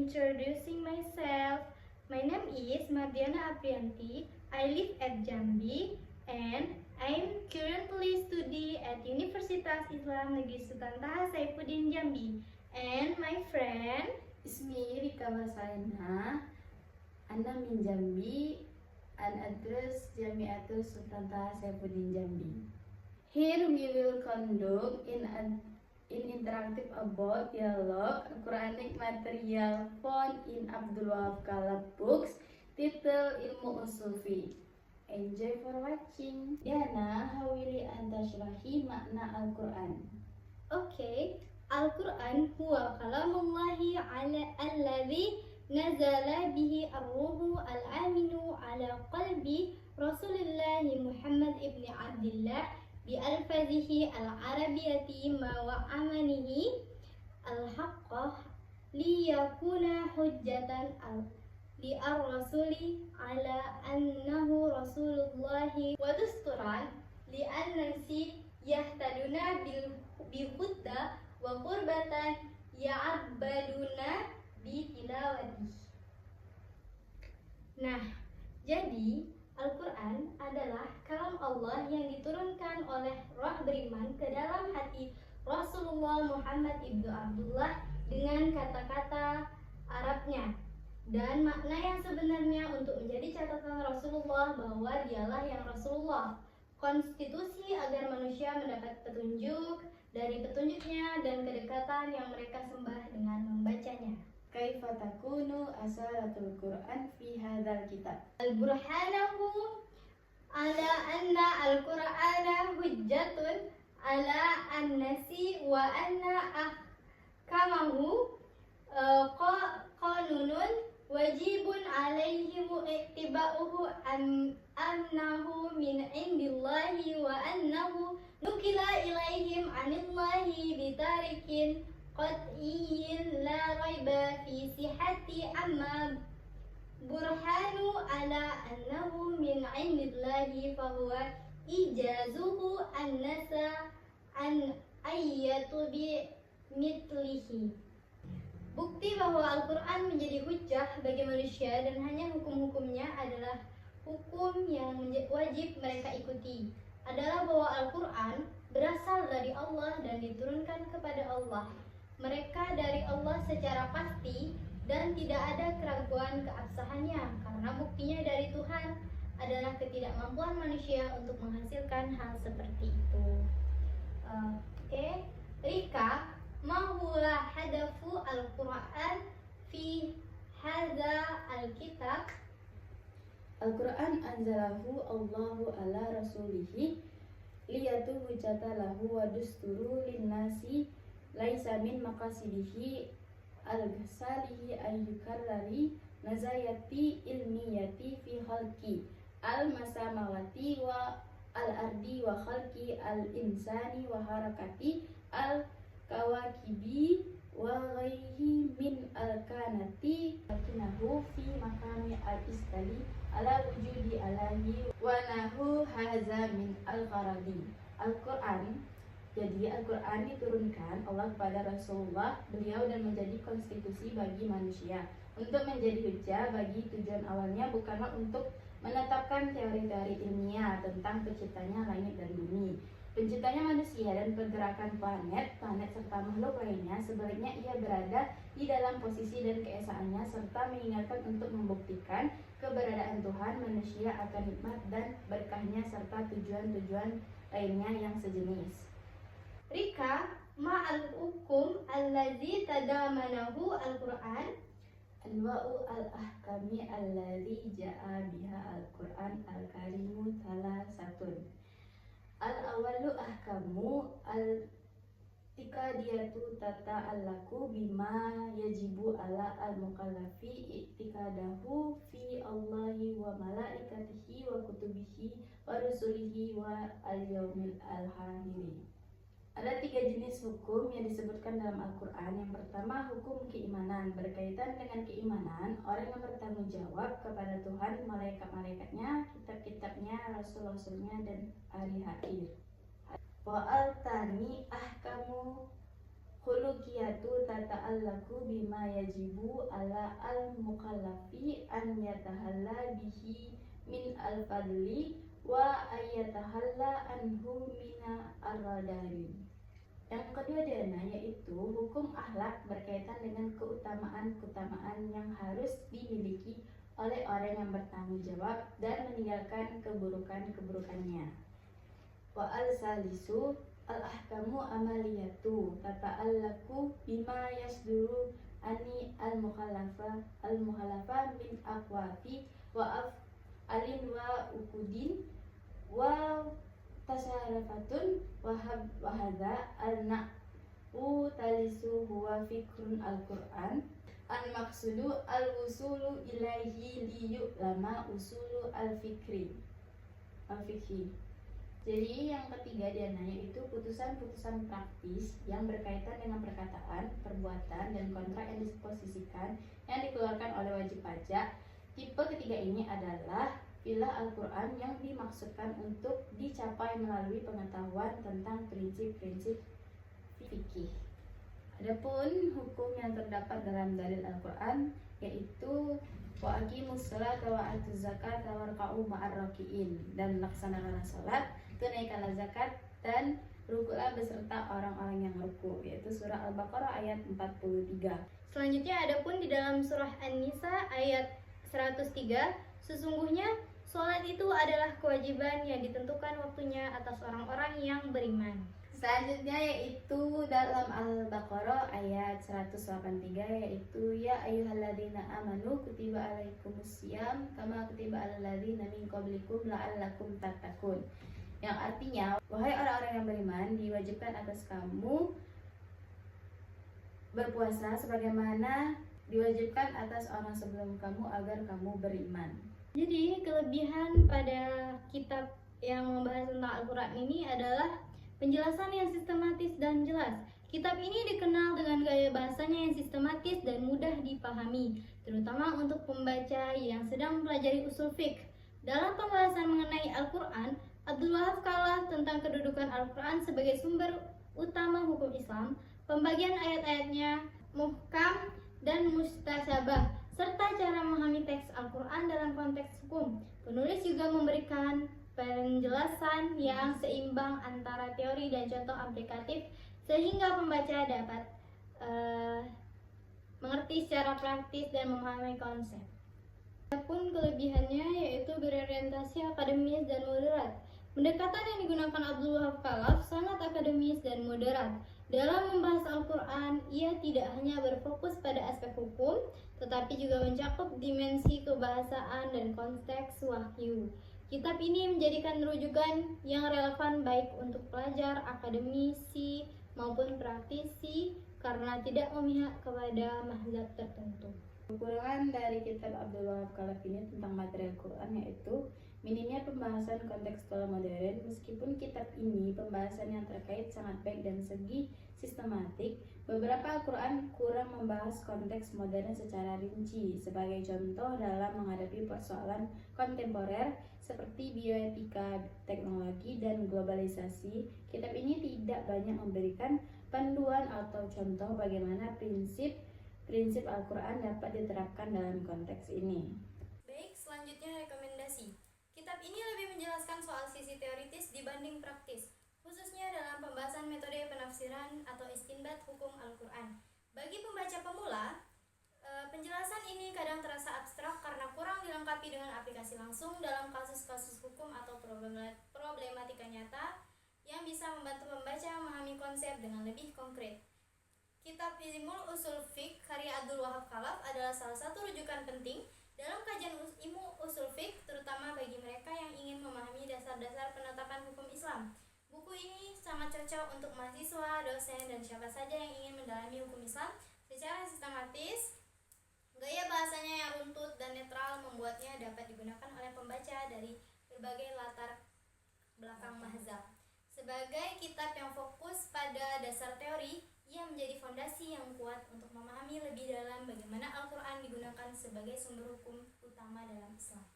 introducing myself. My name is Mardiana Aprianti. I live at Jambi and I'm currently studying at Universitas Islam Negeri Sultan Taha Saifuddin Jambi. And my friend Ismi Rika Wasaina, Ana min Jambi, an address Jamiatul Sultan Taha Saifuddin Jambi. Here we will conduct in interactive about dialogue Quranic material found in Abdul Wahab Kalab books titled Ilmu Usul Fiqh. Enjoy for watching. Diana, hawili anta syarahi makna Al-Quran. Okay, Al-Quran huwa kalamullahi alladhi nazala bihi ar-ruhu al-aminu ala qalbi Rasulillahi Muhammad ibn Abdullah bi-alfazihi al-arabiyati ma wa amanihi al-haqqah liyakuna hujjatan li-ar-rasuli ala annahu Rasulullahi wa dusturan li-annasi yahtaduna bil-hudda wa qurbatan ya'abaduna bi-tilawati. Nah, jadi Al-Quran adalah kalam Allah yang diturunkan oleh roh beriman ke dalam hati Rasulullah Muhammad ibnu Abdullah dengan kata-kata Arabnya dan makna yang sebenarnya untuk menjadi catatan Rasulullah bahwa dialah yang Rasulullah. Konstitusi agar manusia mendapat petunjuk dari petunjuknya dan kedekatan yang mereka sembah dengan membacanya. Kaifa takunu asaratul Quran fi hadzal kitab? Al-burhanahu ala anna al-Qur'ana hujjatun ala an-nasi wa anna ahkamahu qanunun wajibun alaihim ittiba'uhu annahu min indillahi wa annahu nukila ilaihim anillahi bitarikin qat'iyyin la raiba fi sihhati amma burhanu ala annahu min indillahi fahuwa ijazuhu annasa an ayyatu bi mitlihi. Bukti bahwa Al-Quran menjadi hujjah bagi manusia dan hanya hukum-hukumnya adalah hukum yang wajib mereka ikuti adalah bahwa Al-Quran berasal dari Allah dan diturunkan kepada Allah. Mereka dari Allah secara pasti dan tidak ada keraguan keabsahannya karena buktinya dari Tuhan adalah ketidakmampuan manusia untuk menghasilkan hal seperti itu. Rika, ma huwa hadafu Al-Quran fi hadza al-kitab? Al-Quran anzalahu Allahu ala rasulihi liyatu hujjata lahu wa dusturu linnasi laisa min maqasidihi al-ghasalihi ayyukarrari nazayati ilmiyati fi khalqi al-masamawati wa al-ardi wa khalqi al-insani wa harakati al-kawakibi wa ghaihi min al-kanati lakinahu fi makami al-istali ala wujudi alahi wa nahu haza min al-faradi. Al-Quran, jadi Al-Quran diturunkan Allah kepada Rasulullah beliau dan menjadi konstitusi bagi manusia untuk menjadi hujjah bagi tujuan awalnya bukanlah untuk menetapkan teori-teori ilmiah tentang penciptanya langit dan bumi, penciptanya manusia dan pergerakan planet serta makhluk lainnya. Sebaliknya ia berada di dalam posisi dan keesaannya serta mengingatkan untuk membuktikan keberadaan Tuhan, manusia akan hikmat dan berkahnya serta tujuan-tujuan lainnya yang sejenis. Rika, ma al-hukum allazi tadamanahu Al-Quran? Anwa'u al-ahkami allazi ja'a biha Al-Quran al-karimu thalathatun. Al-awalu ahkamu al-tikadiyatu tata'allaku bima yajibu ala al-mukallafi i'tikadahu fi Allahi wa malaikatihi wa kutubihi wa rusulihi wa al-yawmil al-akhiri. Ada 3 jenis hukum yang disebutkan dalam Al-Quran. Yang pertama, hukum keimanan. Berkaitan dengan keimanan, orang yang bertanggung jawab kepada Tuhan, malaikat-malaikatnya, kitab-kitabnya, rasul-rasulnya, dan hari akhir. Wa al-tani ahkamu khuluqiyatu tata'allaku bima yajibu ala al-mukallafi an yatahalla bihi min al-fadli wa ayyatahalla anhu mina ar-radari. Yang kedua dana yaitu hukum akhlak berkaitan dengan keutamaan-keutamaan yang harus dimiliki oleh orang yang bertanggung jawab dan meninggalkan keburukan-keburukannya. Wa al-salisu al-ahkamu amaliyatu tata'allaku bima yasduru ani al-mukhallafa min aqwati wa af'alin wa ukudin wa tasarafatun wa hadza al-na'u talisu huwa fikrun al-Qur'an al-maqsudu al-wusulu ilaihi liyu'lama usulu al-fikhi. Jadi yang ketiga diananya itu putusan-putusan praktis yang berkaitan dengan perkataan, perbuatan, dan kontrak yang disposisikan yang dikeluarkan oleh wajib pajak. Tipe ketiga ini adalah filah Al-Quran yang dimaksudkan untuk dicapai melalui pengetahuan tentang prinsip-prinsip fikih. Adapun hukum yang terdapat dalam dalil Al-Quran yaitu wa aqimus sholata wa atuz zakata warka'u ma'ar raki'in, dan laksanakanlah salat, tunaikanlah zakat, dan ruku'lah beserta orang-orang yang ruku', yaitu surah Al-Baqarah ayat 43. Selanjutnya adapun di dalam surah An-Nisa ayat 103, sesungguhnya sholat itu adalah kewajiban yang ditentukan waktunya atas orang-orang yang beriman. Selanjutnya yaitu dalam Al-Baqarah ayat 183 yaitu ya ayyuhalladzina amanu kutiba alaikumusiyam kama kutiba alal ladzina min qablikum la'allakum tattaqun. Yang artinya, wahai orang-orang yang beriman, diwajibkan atas kamu berpuasa sebagaimana diwajibkan atas orang sebelum kamu agar kamu beriman. Jadi kelebihan pada kitab yang membahas tentang Al-Quran ini adalah penjelasan yang sistematis dan jelas. Kitab ini dikenal dengan gaya bahasanya yang sistematis dan mudah dipahami, terutama untuk pembaca yang sedang mempelajari usul fiqh. Dalam pembahasan mengenai Al-Quran, Abdul Wahab Khalaf tentang kedudukan Al-Quran sebagai sumber utama hukum Islam, pembagian ayat-ayatnya, muhkam dan mustasyabah, serta cara memahami teks Al-Quran dalam konteks hukum. Penulis juga memberikan penjelasan yang seimbang antara teori dan contoh aplikatif sehingga pembaca dapat mengerti secara praktis dan memahami konsep. Adapun kelebihannya yaitu berorientasi akademis dan moderat. Pendekatan yang digunakan Abdul Wahab Khalaf sangat akademis dan moderat. Dalam membahas Al-Quran, ia tidak hanya berfokus pada aspek hukum, tetapi juga mencakup dimensi kebahasaan dan konteks wahyu. Kitab ini menjadikan rujukan yang relevan baik untuk pelajar, akademisi, maupun praktisi karena tidak memihak kepada mazhab tertentu. Kekurangan dari kitab Abdul Wahab Khalaf ini tentang materi Al-Quran yaitu minimnya pembahasan kontekstual modern. Meskipun kitab ini pembahasan yang terkait sangat baik dan segi sistematik, beberapa Al-Quran kurang membahas konteks modern secara rinci. Sebagai contoh dalam menghadapi persoalan kontemporer seperti bioetika, teknologi, dan globalisasi, kitab ini tidak banyak memberikan panduan atau contoh bagaimana prinsip Al-Quran dapat diterapkan dalam konteks ini. Baik, selanjutnya rekomendasi. Kitab ini lebih menjelaskan soal sisi teoritis dibanding praktis, khususnya dalam pembahasan metode penafsiran atau istinbat hukum Al-Quran. Bagi pembaca pemula, penjelasan ini kadang terasa abstrak karena kurang dilengkapi dengan aplikasi langsung dalam kasus-kasus hukum atau problematika nyata yang bisa membantu pembaca memahami konsep dengan lebih konkret. Kitab Ilmul Usul Fiqh karya Abdul Wahab Khalaf adalah salah satu rujukan penting dalam kajian ilmu usul fiqh, terutama bagi mereka yang ingin memahami dasar-dasar penetapan hukum Islam. Buku ini sangat cocok untuk mahasiswa, dosen, dan siapa saja yang ingin mendalami hukum Islam secara sistematis. Gaya bahasanya yang runtut dan netral membuatnya dapat digunakan oleh pembaca dari berbagai latar belakang mazhab. Sebagai kitab yang fokus pada dasar teori, ia menjadi fondasi yang kuat untuk memahami lebih dalam bagaimana Al-Quran digunakan sebagai sumber hukum utama dalam Islam.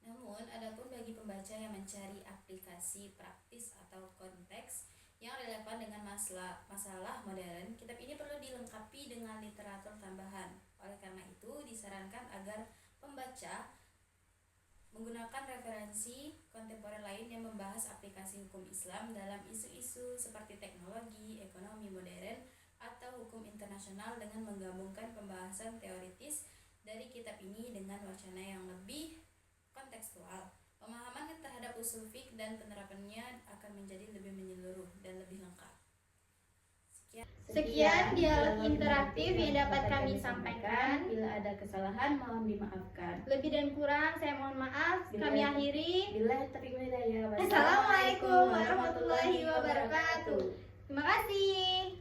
Namun, adapun bagi pembaca yang mencari aplikasi praktis atau konteks yang relevan dengan masalah modern, kitab ini perlu dilengkapi dilengkapi dengan literatur tambahan. Oleh karena itu, disarankan agar pembaca menggunakan referensi kontemporer lain yang membahas aplikasi hukum Islam dalam isu-isu seperti teknologi, ekonomi modern, atau hukum internasional dengan menggabungkan pembahasan teoritis dari kitab ini dengan wacana yang lebih kontekstual. Pemahaman terhadap usul fiqh dan penerapannya akan menjadi lebih menyeluruh dan lebih lengkap. Sekian dialog interaktif yang dapat kami sampaikan. Bila ada kesalahan mohon dimaafkan. Lebih dan kurang saya mohon maaf. Kami akhiri. Bila taufiq wal hidayah. Assalamualaikum warahmatullahi wabarakatuh. Terima kasih.